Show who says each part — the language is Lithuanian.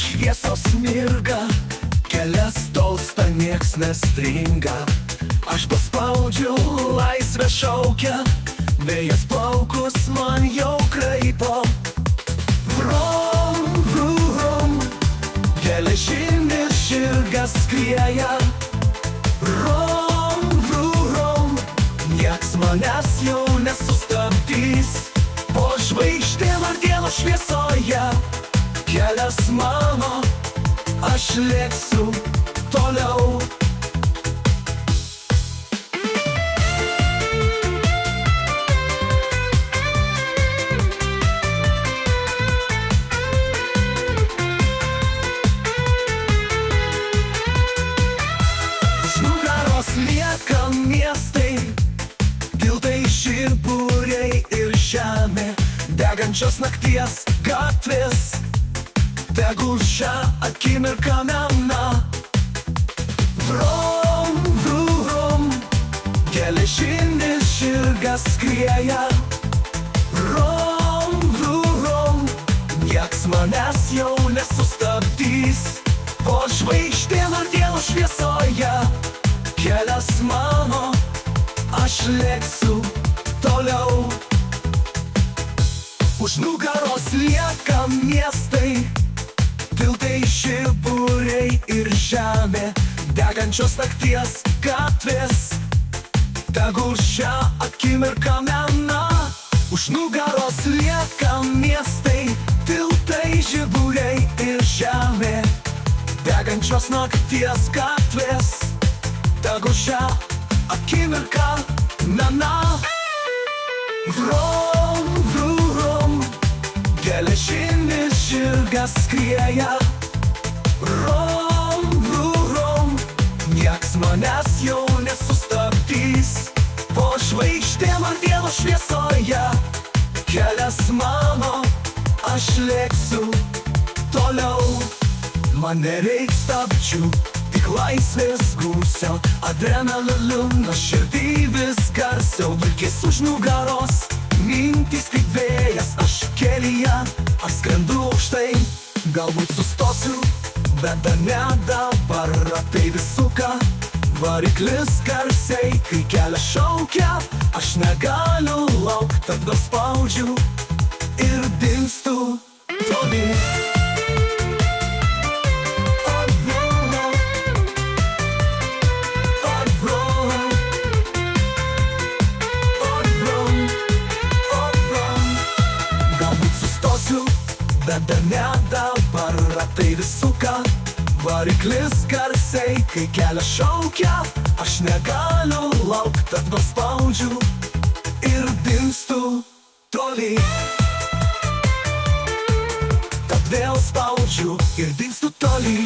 Speaker 1: šviesos mirga, kelias tolsta, nieks nestringa. Aš paspaudžiu, laisvė šaukia, vėjas plaukus man jau kraipo. Vrom, vrom, geležinis žirgas skrieja. Vrom, vrom, nieks manęs jau nesustabdys. Po žvaigždėm ar dienos šviesoje kelias mano, aš lėksiu toliau. Lieka miestai, tiltai, žiburiai ir žemė, degančios nakties gatvės, tegul šią akimirką mena. Vrom, vrom, geležinis žirgas skrieja. Vrom, vrom, nieks manęs jau nesustabdys. Po žvaigždėm ar dienos šviesoje kelias mano, aš lėksiu toliau. Už nugaros lieka miestai, tiltai, žiburiai ir žemė, degančios nakties gatvės, tegul šią akimirką mena. Už nugaros lieka miestai, tiltai, žiburiai ir žemė, degančios nakties gatvės, tegul šią akimirką mena. Vrom, vrom, geležinis žirgas skrieja. Vrom, vrom, nieks manęs jau nesustabdys. Po žvaigždėm ar dienos šviesoje kelias mano, aš lėksiu toliau. Man nereiks stabdžių, tik laisvės gūsio, adrenalino širdį vis garsiau. Vilkės už nugaros, mintys kaip vėjas, aš kelyje, aš skrendu aukštai. Galbūt sustosiu, bet dar ne dabar. Ratai vis suka, variklis garsiai, kai kelias šaukia, aš negaliu laukt, tad gal spaudžiu ir dingstu toli. Bet dar ne dabar. Ratai vis suka, variklis garsiai, kai kelias šaukia, aš negaliu laukt, tad gal spaudžiu ir dingstu toli. Tad vėl spaudžiu ir dingstu toli.